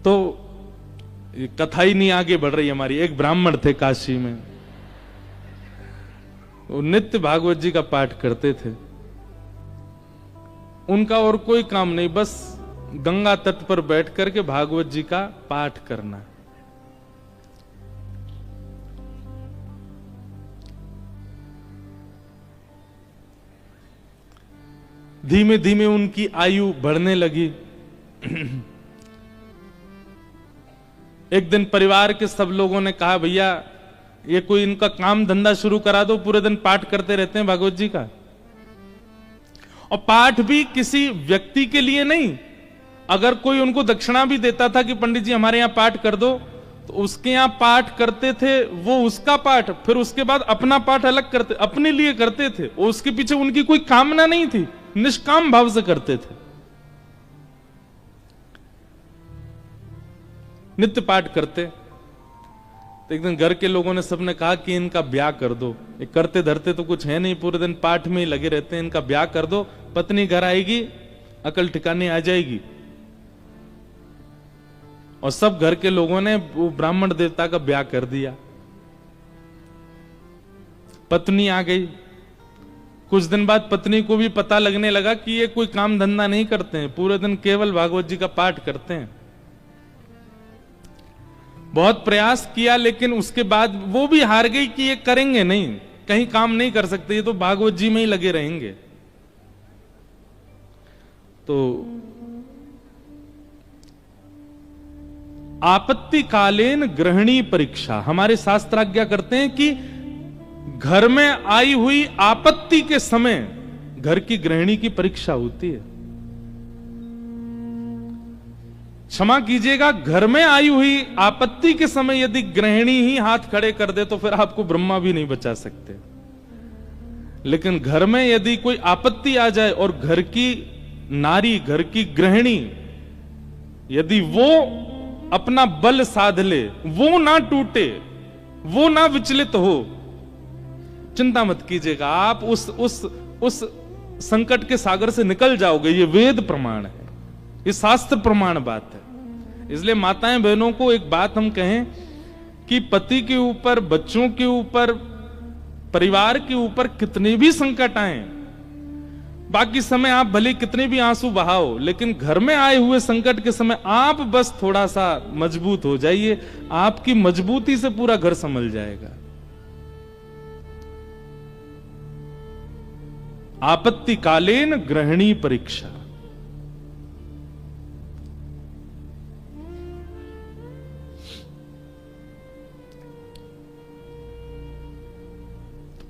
तो ये कथा ही नहीं आगे बढ़ रही हमारी। एक ब्राह्मण थे काशी में, वो नित्य भागवत जी का पाठ करते थे। उनका और कोई काम नहीं, बस गंगा तट पर बैठ करके भागवत जी का पाठ करना। धीमे धीमे उनकी आयु बढ़ने लगी। एक दिन परिवार के सब लोगों ने कहा, भैया ये कोई इनका काम धंधा शुरू करा दो, पूरे दिन पाठ करते रहते हैं भागवत जी का। और पाठ भी किसी व्यक्ति के लिए नहीं, अगर कोई उनको दक्षिणा भी देता था कि पंडित जी हमारे यहां पाठ कर दो, तो उसके यहां पाठ करते थे, वो उसका पाठ, फिर उसके बाद अपना पाठ अलग करते, अपने लिए करते थे। उसके पीछे उनकी कोई कामना नहीं थी, निष्काम भाव से करते थे। नित्य पाठ करते। तो एक दिन घर के लोगों ने सबने कहा कि इनका ब्याह कर दो, ये करते धरते तो कुछ है नहीं, पूरे दिन पाठ में ही लगे रहते हैं, इनका ब्याह कर दो, पत्नी घर आएगी, अकल ठिकाने आ जाएगी। और सब घर के लोगों ने वो ब्राह्मण देवता का ब्याह कर दिया। पत्नी आ गई। कुछ दिन बाद पत्नी को भी पता लगने लगा कि ये कोई काम धंधा नहीं करते हैं, पूरे दिन केवल भागवत जी का पाठ करते हैं। बहुत प्रयास किया, लेकिन उसके बाद वो भी हार गई कि ये करेंगे नहीं, कहीं काम नहीं कर सकते, ये तो भागवत जी में ही लगे रहेंगे। तो आपत्तिकालीन गृहिणी परीक्षा, हमारे शास्त्र आज्ञा करते हैं कि घर में आई हुई आपत्ति के समय घर की गृहिणी की परीक्षा होती है। क्षमा कीजिएगा, घर में आई हुई आपत्ति के समय यदि गृहिणी ही हाथ खड़े कर दे तो फिर आपको ब्रह्मा भी नहीं बचा सकते। लेकिन घर में यदि कोई आपत्ति आ जाए और घर की नारी, घर की गृहिणी यदि वो अपना बल साध ले, वो ना टूटे, वो ना विचलित हो, चिंता मत कीजिएगा, आप उस संकट के सागर से निकल जाओगे। ये वेद प्रमाण है, ये शास्त्र प्रमाण बात है। इसलिए माताएं बहनों को एक बात हम कहें कि पति के ऊपर, बच्चों के ऊपर, परिवार के ऊपर कितने भी संकट आए, बाकी समय आप भले कितने भी आंसू बहाओ, लेकिन घर में आए हुए संकट के समय आप बस थोड़ा सा मजबूत हो जाइए, आपकी मजबूती से पूरा घर संभल जाएगा। आपत्तिकालीन गृहिणी परीक्षा।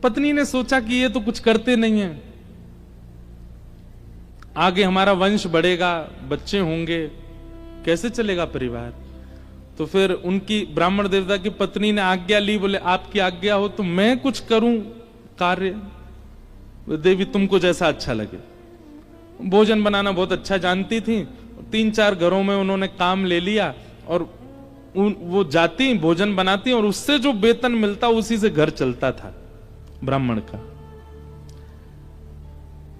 पत्नी ने सोचा कि ये तो कुछ करते नहीं है, आगे हमारा वंश बढ़ेगा, बच्चे होंगे, कैसे चलेगा परिवार। तो फिर उनकी ब्राह्मण देवता की पत्नी ने आज्ञा ली, बोले आपकी आज्ञा हो तो मैं कुछ करूं कार्य, देवी तुमको जैसा अच्छा लगे। भोजन बनाना बहुत अच्छा जानती थी, 3-4 घरों में उन्होंने काम ले लिया और वो जाती भोजन बनाती और उससे जो वेतन मिलता उसी से घर चलता था ब्राह्मण का।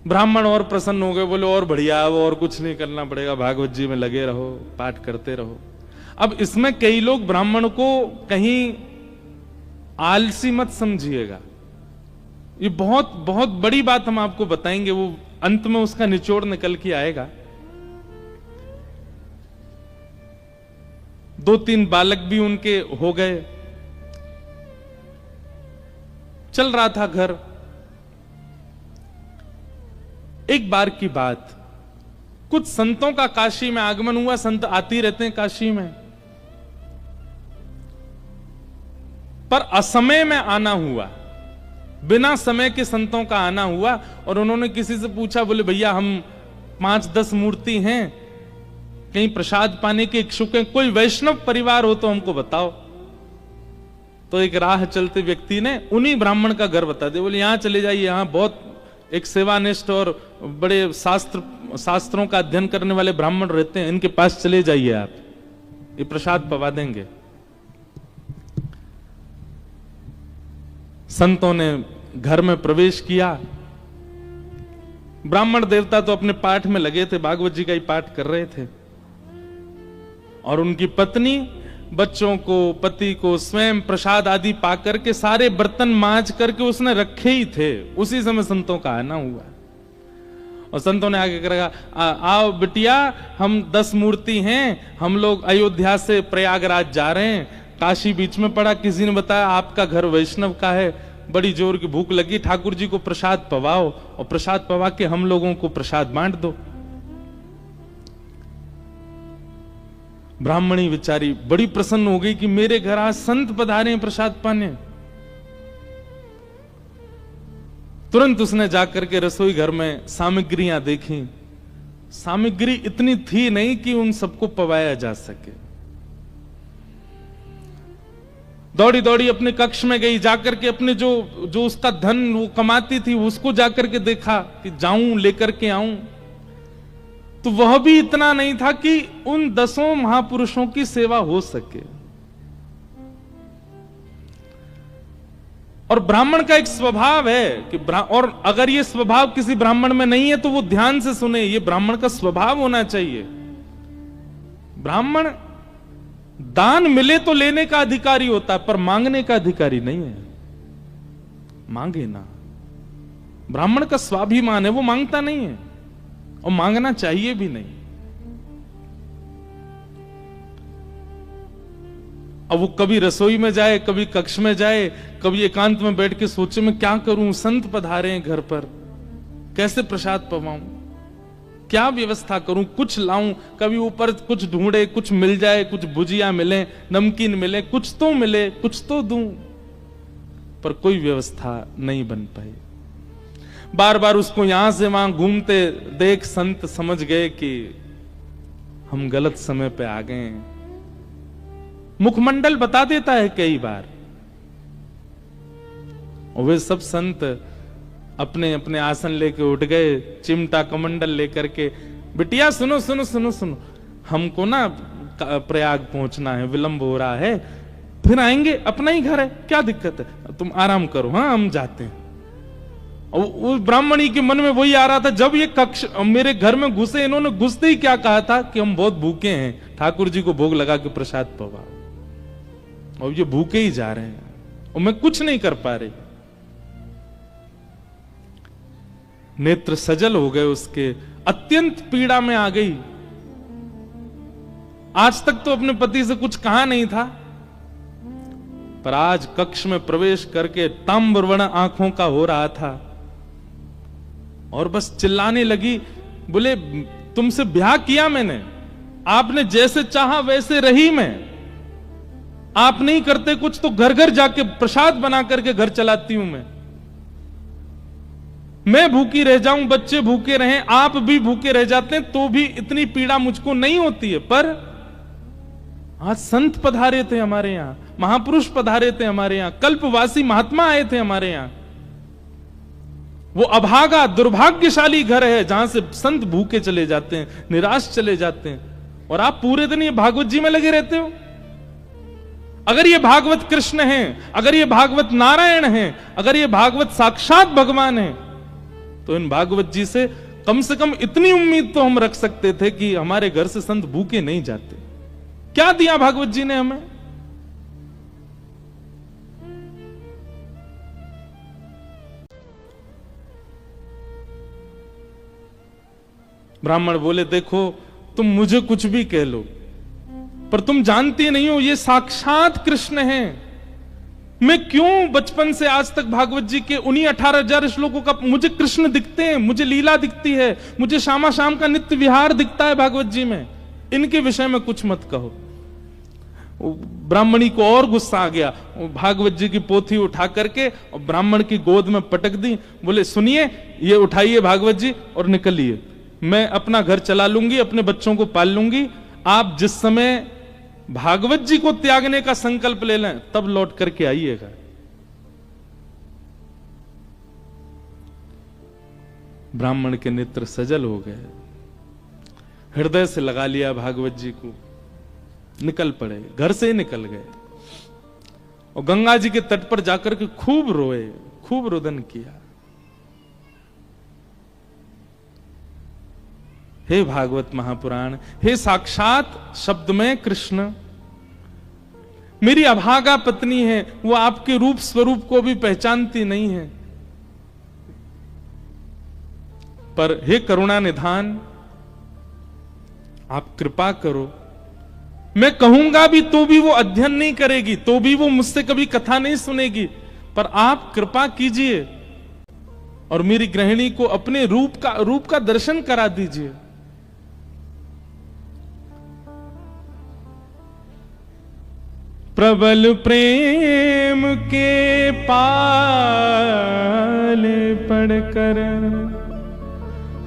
ब्राह्मण और प्रसन्न हो गए, बोले और बढ़िया, वो और कुछ नहीं करना पड़ेगा, भागवत जी में लगे रहो, पाठ करते रहो। अब इसमें कई लोग ब्राह्मण को कहीं आलसी मत समझिएगा, ये बहुत बहुत बड़ी बात हम आपको बताएंगे, वो अंत में उसका निचोड़ निकल के आएगा। 2-3 बालक भी उनके हो गए, चल रहा था घर। एक बार की बात, कुछ संतों का काशी में आगमन हुआ, संत आती रहते हैं काशी में, पर असमय में आना हुआ, बिना समय के संतों का आना हुआ। और उन्होंने किसी से पूछा, बोले भैया हम 5-10 मूर्ति हैं, कहीं प्रसाद पाने के इच्छुक हैं, कोई वैष्णव परिवार हो तो हमको बताओ। तो एक राह चलते व्यक्ति ने उन्हीं ब्राह्मण का घर बता दिया, बोले यहां चले जाइए, यहां बहुत एक सेवानिष्ठ और बड़े शास्त्रों का अध्ययन करने वाले ब्राह्मण रहते हैं, इनके पास चले जाइए, आप ये प्रसाद पवा देंगे। संतों ने घर में प्रवेश किया। ब्राह्मण देवता तो अपने पाठ में लगे थे, भागवत जी का ही पाठ कर रहे थे। और उनकी पत्नी बच्चों को, पति को स्वयं प्रसाद आदि पाकर के सारे बर्तन मांज करके उसने रखे ही थे। उसी समय संतों का आना हुआ और संतों ने आगे करेगा, आओ बिटिया, हम 10 मूर्ति हैं, हम लोग अयोध्या से प्रयागराज जा रहे हैं, काशी बीच में पड़ा, किसी ने बताया आपका घर वैष्णव का है, बड़ी जोर की भूख लगी, ठाकुर जी को प्रसाद पवाओ और प्रसाद पवा के हम लोगों को प्रसाद बांट दो। ब्राह्मणी बेचारी बड़ी प्रसन्न हो गई कि मेरे घर आज संत पधारे हैं प्रसाद पाने। तुरंत उसने जाकर के रसोई घर में सामग्रियां देखी। सामग्री इतनी थी नहीं कि उन सबको पवाया जा सके। दौड़ी दौड़ी अपने कक्ष में गई, जाकर के अपने जो उसका धन वो कमाती थी उसको जाकर के देखा कि जाऊं लेकर के आऊं, तो वह भी इतना नहीं था कि उन 10 महापुरुषों की सेवा हो सके। और ब्राह्मण का एक स्वभाव है कि और अगर ये स्वभाव किसी ब्राह्मण में नहीं है तो वो ध्यान से सुने, ये ब्राह्मण का स्वभाव होना चाहिए। ब्राह्मण दान मिले तो लेने का अधिकारी होता है, पर मांगने का अधिकारी नहीं है। मांगे ना, ब्राह्मण का स्वाभिमान है, वो मांगता नहीं है और मांगना चाहिए भी नहीं। अब वो कभी रसोई में जाए, कभी कक्ष में जाए, कभी एकांत में बैठ के सोचे मैं क्या करूं, संत पधारे हैं घर पर, कैसे प्रसाद पवाऊं, क्या व्यवस्था करूं, कुछ लाऊं, कभी ऊपर कुछ ढूंढे, कुछ मिल जाए, कुछ भुजिया मिले, नमकीन मिले, कुछ तो मिले, कुछ तो दूं, पर कोई व्यवस्था नहीं बन पाई। बार बार उसको यहां से वहां घूमते देख संत समझ गए कि हम गलत समय पे आ गए हैं। मुखमंडल बता देता है कई बार। और वे सब संत अपने अपने आसन लेके उठ गए, चिमटा कमंडल लेकर के, बिटिया सुनो सुनो सुनो सुनो, हमको ना प्रयाग पहुंचना है, विलंब हो रहा है, फिर आएंगे, अपना ही घर है, क्या दिक्कत है, तुम आराम करो, हाँ हम जाते हैं। और उस ब्राह्मणी के मन में वही आ रहा था, जब ये कक्ष मेरे घर में घुसे, इन्होंने घुसते ही क्या कहा था कि हम बहुत भूखे हैं, ठाकुर जी को भोग लगा के प्रसाद पवा, और ये भूखे ही जा रहे हैं और मैं कुछ नहीं कर पा रही। नेत्र सजल हो गए उसके, अत्यंत पीड़ा में आ गई। आज तक तो अपने पति से कुछ कहा नहीं था, पर आज कक्ष में प्रवेश करके ताम्रवर्ण आंखों का हो रहा था और बस चिल्लाने लगी, बोले तुमसे ब्याह किया मैंने, आपने जैसे चाहा वैसे रही मैं, आप नहीं करते कुछ तो घर घर जाके प्रसाद बना करके घर चलाती हूं मैं भूखी रह जाऊं, बच्चे भूखे रहें, आप भी भूखे रह जाते हैं तो भी इतनी पीड़ा मुझको नहीं होती है। पर आज संत पधारे थे हमारे यहां, महापुरुष पधारे थे हमारे यहां, कल्पवासी महात्मा आए थे हमारे यहां। वो अभागा दुर्भाग्यशाली घर है जहां से संत भूखे चले जाते हैं, निराश चले जाते हैं, और आप पूरे दिन ये भागवत जी में लगे रहते हो। अगर ये भागवत कृष्ण हैं, अगर ये भागवत नारायण हैं, अगर ये भागवत साक्षात भगवान हैं, तो इन भागवत जी से कम इतनी उम्मीद तो हम रख सकते थे कि हमारे घर से संत भूखे नहीं जाते। क्या दिया भागवत जी ने हमें? ब्राह्मण बोले, देखो तुम मुझे कुछ भी कह लो, पर तुम जानती नहीं हो ये साक्षात कृष्ण हैं। मैं क्यों बचपन से आज तक भागवत जी के उन्हीं 18,000 श्लोकों का मुझे कृष्ण दिखते हैं, मुझे लीला दिखती है, मुझे शामा शाम का नित्य विहार दिखता है भागवत जी में, इनके विषय में कुछ मत कहो। ब्राह्मणी को और गुस्सा आ गया, भागवत जी की पोथी उठा करके और ब्राह्मण की गोद में पटक दी। बोले सुनिए, ये उठाइए भागवत जी और निकलिए, मैं अपना घर चला लूंगी, अपने बच्चों को पाल लूंगी, आप जिस समय भागवत जी को त्यागने का संकल्प ले लें तब लौट करके आइएगा। ब्राह्मण के नेत्र सजल हो गए, हृदय से लगा लिया भागवत जी को, निकल पड़े, घर से ही निकल गए और गंगा जी के तट पर जाकर के खूब रोए, खूब रुदन किया। हे भागवत महापुराण, हे साक्षात शब्द में कृष्ण, मेरी अभागा पत्नी है, वो आपके रूप स्वरूप को भी पहचानती नहीं है, पर हे करुणा निधान, आप कृपा करो। मैं कहूंगा भी तो भी वो अध्ययन नहीं करेगी, तो भी वो मुझसे कभी कथा नहीं सुनेगी, पर आप कृपा कीजिए और मेरी गृहिणी को अपने रूप का दर्शन करा दीजिए। प्रबल प्रेम के पाले पड़कर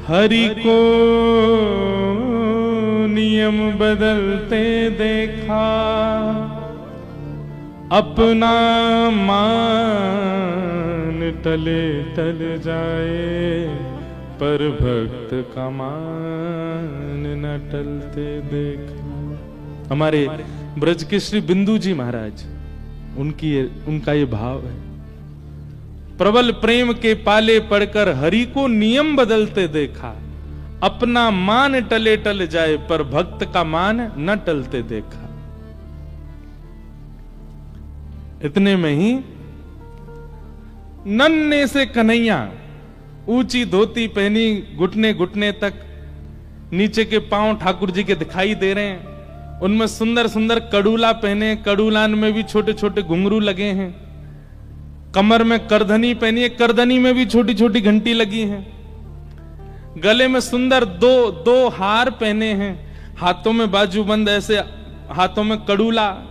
हरि को नियम बदलते देखा, अपना मान टले टल जाए, पर भक्त का मान न टलते देखा। हमारे ब्रज के श्री बिंदु जी महाराज, उनका ये भाव है, प्रबल प्रेम के पाले पड़कर हरि को नियम बदलते देखा, अपना मान टले टल जाए, पर भक्त का मान न टलते देखा। इतने में ही नन्हे से कन्हैया, ऊंची धोती पहनी, घुटने घुटने तक, नीचे के पांव ठाकुर जी के दिखाई दे रहे हैं, उनमें सुंदर सुंदर कड़ूला पहने, कड़ूलान में भी छोटे छोटे घुंघरू लगे हैं, कमर में करधनी पहनी है, करधनी में भी छोटी छोटी घंटी लगी है, गले में सुंदर दो हार पहने हैं, हाथों में बाजूबंद, ऐसे हाथों में कड़ूला,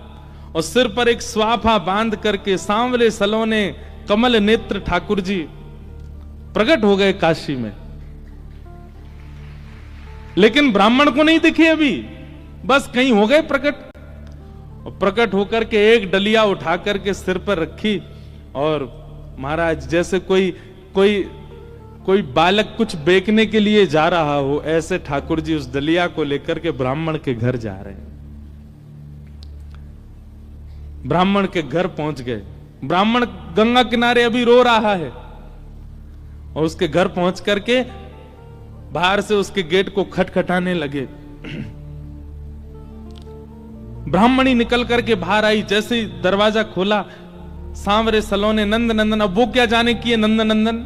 और सिर पर एक स्वाफा बांध करके सांवले सलोने कमल नेत्र ठाकुर जी प्रकट हो गए काशी में। लेकिन ब्राह्मण को नहीं दिखे अभी, बस कहीं हो गए प्रकट, और प्रकट होकर के एक डलिया उठा करके सिर पर रखी, और महाराज जैसे कोई बालक कुछ बेचने के लिए जा रहा हो, ऐसे ठाकुर जी उस डलिया को लेकर के ब्राह्मण के घर जा रहे हैं। ब्राह्मण के घर पहुंच गए, ब्राह्मण गंगा किनारे अभी रो रहा है, और उसके घर पहुंच करके बाहर से उसके गेट को खटखटाने लगे। ब्राह्मणी निकल करके बाहर आई, जैसे ही दरवाजा खोला, सांवरे सलोने नंद नंदन, अब वो क्या जाने किए नंद नंदन,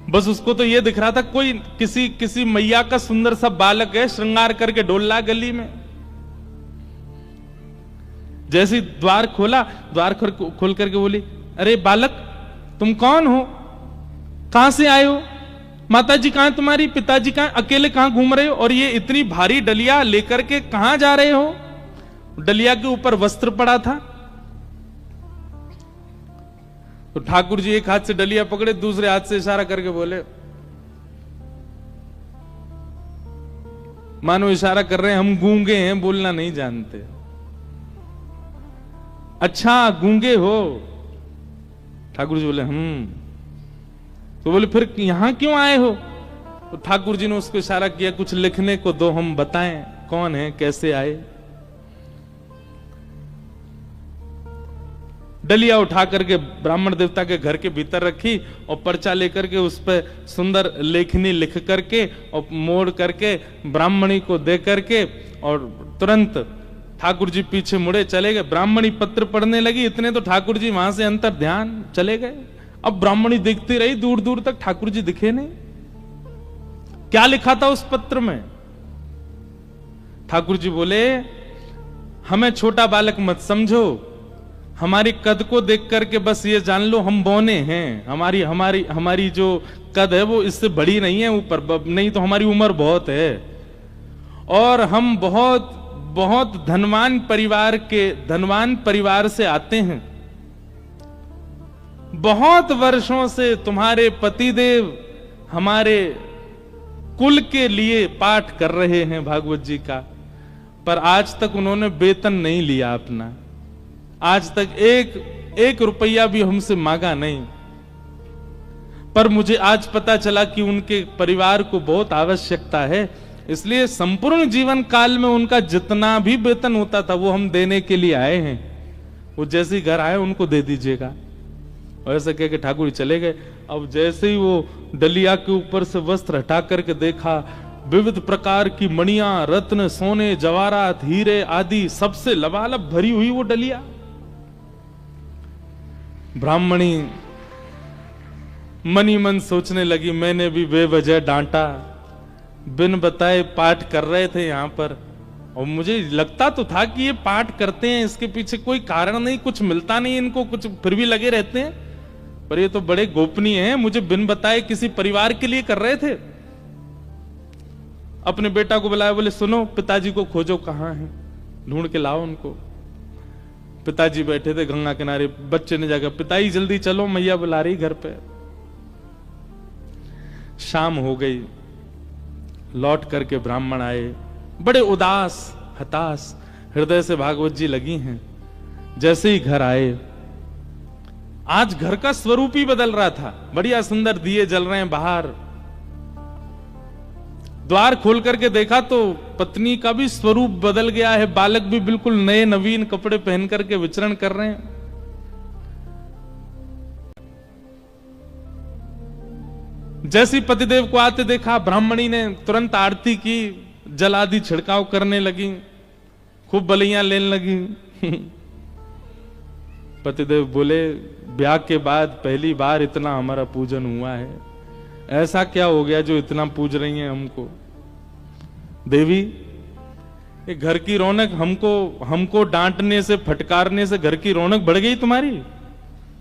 बस उसको तो ये दिख रहा था कोई किसी मैया का सुंदर सा बालक है, श्रृंगार करके डोल रहा गली में। जैसे ही द्वार खोला, द्वार खोल करके बोली, अरे बालक तुम कौन हो, कहां से आए हो, माताजी कहां तुम्हारी, पिताजी कहां, अकेले कहां घूम रहे हो, और ये इतनी भारी डलिया लेकर के कहां जा रहे हो। डलिया के ऊपर वस्त्र पड़ा था, तो ठाकुर जी एक हाथ से डलिया पकड़े, दूसरे हाथ से इशारा करके बोले, मानो इशारा कर रहे हैं हम गूंगे हैं, बोलना नहीं जानते। अच्छा गूंगे हो, ठाकुर जी बोले तो बोले फिर यहां क्यों आए हो। तो ठाकुर जी ने उसको इशारा किया, कुछ लिखने को दो, हम बताएं कौन है, कैसे आए। डलिया उठा करके ब्राह्मण देवता के घर के भीतर रखी, और पर्चा लेकर के उस पर सुंदर लेखनी लिख करके और मोड़ करके ब्राह्मणी को दे करके, और तुरंत ठाकुर जी पीछे मुड़े चले गए। ब्राह्मणी पत्र पढ़ने लगी, इतने तो ठाकुर जी वहां से अंतर ध्यान चले गए। अब ब्राह्मणी देखती रही, दूर दूर तक ठाकुर जी दिखे नहीं। क्या लिखा था उस पत्र में? ठाकुर जी बोले, हमें छोटा बालक मत समझो, हमारी कद को देख करके बस ये जान लो हम बौने हैं। हमारी जो कद है वो इससे बड़ी नहीं है ऊपर, नहीं तो हमारी उम्र बहुत है, और हम बहुत बहुत धनवान परिवार से आते हैं। बहुत वर्षों से तुम्हारे पतिदेव हमारे कुल के लिए पाठ कर रहे हैं भागवत जी का, पर आज तक उन्होंने वेतन नहीं लिया अपना, आज तक एक रुपया भी हमसे मांगा नहीं। पर मुझे आज पता चला कि उनके परिवार को बहुत आवश्यकता है, इसलिए संपूर्ण जीवन काल में उनका जितना भी वेतन होता था वो हम देने के लिए आए हैं। वो जैसे घर आए उनको दे दीजिएगा। और ऐसा कह के ठाकुर चले गए। अब जैसे ही वो डलिया के ऊपर से वस्त्र हटा करके देखा, विविध प्रकार की मणियां, रत्न, सोने, जवाहरात, हीरे आदि सबसे लबालब भरी हुई वो डलिया। ब्राह्मणी मनी मन सोचने लगी, मैंने भी बेवजह डांटा, बिन बताए पाठ कर रहे थे यहां पर, और मुझे लगता तो था कि ये पाठ करते हैं, इसके पीछे कोई कारण नहीं, कुछ मिलता नहीं इनको, कुछ फिर भी लगे रहते हैं, पर ये तो बड़े गोपनीय हैं, मुझे बिन बताए किसी परिवार के लिए कर रहे थे। अपने बेटा को बुलाया, बोले सुनो पिताजी को खोजो, कहां हैं, ढूंढ के लाओ उनको। पिताजी बैठे थे गंगा किनारे, बच्चे ने जाकर पिताजी जल्दी चलो मैया बुला रही घर पे। शाम हो गई, लौट करके ब्राह्मण आए, बड़े उदास हताश हृदय से भागवत जी लगी हैं। जैसे ही घर आए, आज घर का स्वरूप ही बदल रहा था, बढ़िया सुंदर दिए जल रहे हैं बाहर। द्वार खोल करके देखा तो पत्नी का भी स्वरूप बदल गया है, बालक भी बिल्कुल नए नवीन कपड़े पहन करके विचरण कर रहे हैं। जैसी पतिदेव को आते देखा, ब्राह्मणी ने तुरंत आरती की, जल आदि छिड़काव करने लगी, खूब बलियां लेने लगी। पतिदेव बोले, ब्याह के बाद पहली बार इतना हमारा पूजन हुआ है, ऐसा क्या हो गया जो इतना पूज रही हैं हमको? देवी, ये घर की रौनक हमको डांटने से, फटकारने से घर की रौनक बढ़ गई तुम्हारी?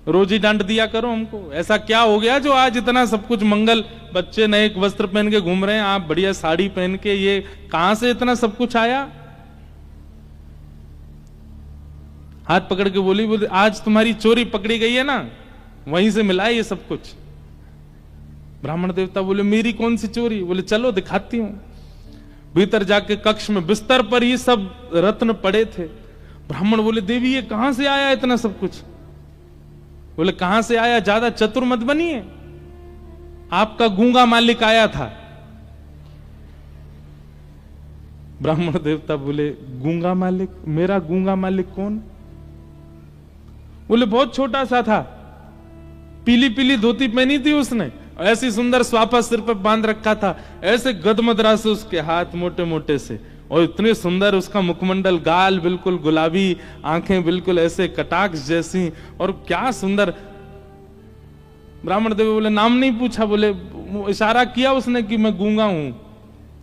रोज ही डांट दिया करो हमको। ऐसा क्या हो गया जो आज इतना सब कुछ मंगल, बच्चे नए वस्त्र पहन के घूम रहे हैं, आप बढ़िया साड़ी पहन के, ये कहां से इतना सब कुछ आया? हाथ पकड़ के बोली, आज तुम्हारी चोरी पकड़ी गई है ना, वहीं से मिला है ये सब कुछ। ब्राह्मण देवता बोले, मेरी कौन सी चोरी? बोले चलो दिखाती हूं। भीतर जाके कक्ष में बिस्तर पर ही सब रत्न पड़े थे। ब्राह्मण बोले, देवी ये कहां से आया इतना सब कुछ? बोले, कहां से आया, ज्यादा चतुर मत बनिए, आपका गूंगा मालिक आया था। ब्राह्मण देवता बोले, गूंगा मालिक? मेरा गूंगा मालिक कौन? बोले, बहुत छोटा सा था, पीली पीली धोती पहनी थी उसने, ऐसी सुंदर स्वापा सिर पर बांध रखा था, ऐसे गदमदरा से उसके हाथ मोटे मोटे से, और इतने सुंदर उसका मुखमंडल, गाल बिल्कुल गुलाबी, आंखें बिल्कुल ऐसे कटाक्ष जैसी, और क्या सुंदर। ब्राह्मण देव बोले, नाम नहीं पूछा? बोले, इशारा किया उसने कि मैं गूंगा हूं।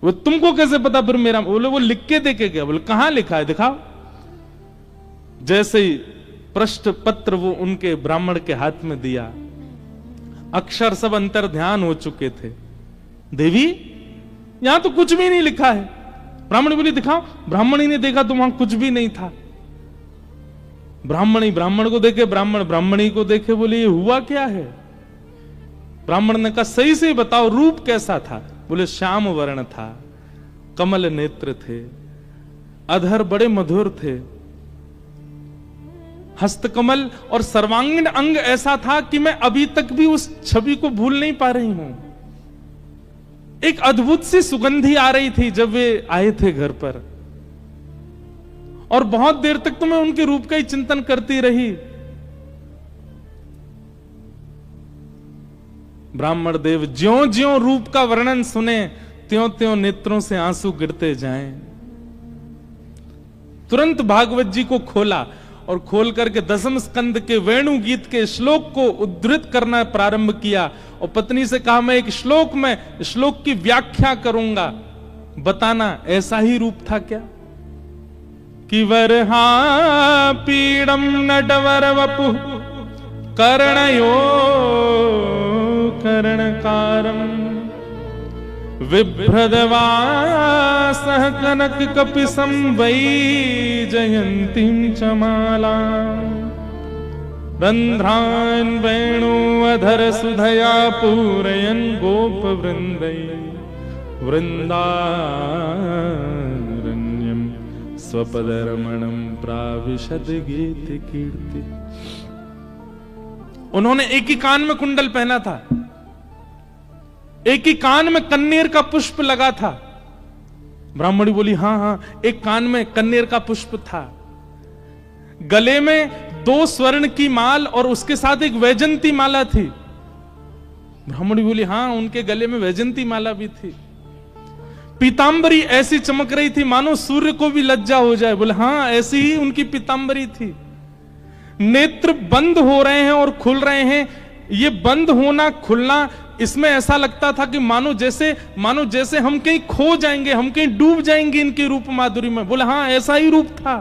वो तुमको कैसे पता फिर मेरा? बोले, वो लिख के देके गया। बोले, कहां लिखा है, दिखाओ। जैसे ही पृष्ठ पत्र वो उनके ब्राह्मण के हाथ में दिया, अक्षर सब अंतर ध्यान हो चुके थे। देवी, यहां तो कुछ भी नहीं लिखा है। ब्राह्मणी बोली, दिखाओ। ब्राह्मणी ने देखा तो वहां कुछ भी नहीं था। ब्राह्मणी ब्राह्मण को देखे, ब्राह्मण ब्राह्मणी को देखे, बोले, ये हुआ क्या है? ब्राह्मण ने कहा, सही से बताओ, रूप कैसा था? बोले, श्याम वर्ण था, कमल नेत्र थे, अधर बड़े मधुर थे, हस्तकमल और सर्वांगीण अंग ऐसा था कि मैं अभी तक भी उस छवि को भूल नहीं पा रही हूं। एक अद्भुत सी सुगंधी आ रही थी जब वे आए थे घर पर, और बहुत देर तक तो मैं उनके रूप का ही चिंतन करती रही। ब्राह्मण देव ज्यों ज्यों रूप का वर्णन सुने, त्यों त्यों नेत्रों से आंसू गिरते जाएं। तुरंत भागवत जी को खोला और खोल करके दसम स्कंद के वेणु गीत के श्लोक को उद्धृत करना प्रारंभ किया, और पत्नी से कहा, मैं एक श्लोक की व्याख्या करूंगा, बताना ऐसा ही रूप था क्या? कि वरहा पीड़म नटवर वपु कर्णयो कर्णकारम विभ्रदवासः कनक कपिसं वै जयन्तीं च माला रंध्रान् वेणुअधर सुधया पूरयन् गोप वृंदै वृंदारण्यं स्वपदरमणं प्राविशद गीत कीर्ति। उन्होंने एक ही कान में कुंडल पहना था, एक ही कान में कन्नेर का पुष्प लगा था। ब्राह्मणी बोली, हां हां, एक कान में कन्नेर का पुष्प था, गले में 2 स्वर्ण की माल और उसके साथ एक वैजंती माला थी। ब्राह्मणी बोली हाँ, उनके गले में वैजंती माला भी थी, पीतांबरी ऐसी चमक रही थी मानो सूर्य को भी लज्जा हो जाए। बोले हाँ, ऐसी ही उनकी पीतांबरी थी। नेत्र बंद हो रहे हैं और खुल रहे हैं, ये बंद होना खुलना, इसमें ऐसा लगता था कि मानो जैसे हम कहीं खो जाएंगे, हम कहीं डूब जाएंगे इनके रूप माधुरी में। बोले हाँ, ऐसा ही रूप था।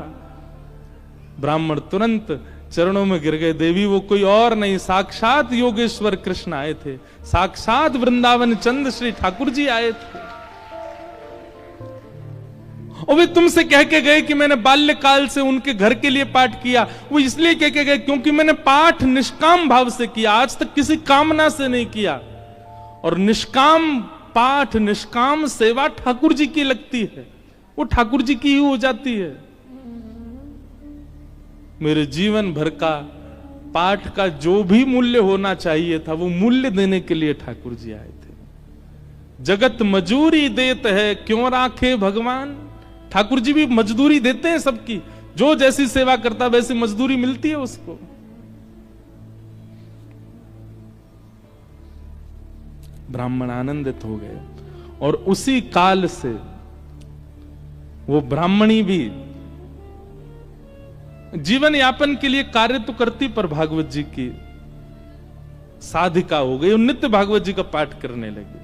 ब्राह्मण तुरंत चरणों में गिर गए। देवी वो कोई और नहीं, साक्षात योगेश्वर कृष्ण आए थे, साक्षात वृंदावन चंद श्री ठाकुर जी आए थे। और वे तुमसे कह के गए कि मैंने बाल्यकाल से उनके घर के लिए पाठ किया। वो इसलिए कह के गए क्योंकि मैंने पाठ निष्काम भाव से किया, आज तक किसी कामना से नहीं किया। और निष्काम पाठ, निष्काम सेवा ठाकुर जी की लगती है, वो ठाकुर जी की ही हो जाती है। मेरे जीवन भर का पाठ का जो भी मूल्य होना चाहिए था, वो मूल्य देने के लिए ठाकुर जी आए थे। जगत मजूरी देत है, क्यों राखे भगवान। ठाकुर जी भी मजदूरी देते हैं सबकी, जो जैसी सेवा करता वैसी मजदूरी मिलती है उसको। ब्राह्मण आनंदित हो गए और उसी काल से वो ब्राह्मणी भी जीवन यापन के लिए कार्य तो करती, पर भागवत जी की साधिका हो गई, नित्य भागवत जी का पाठ करने लगी।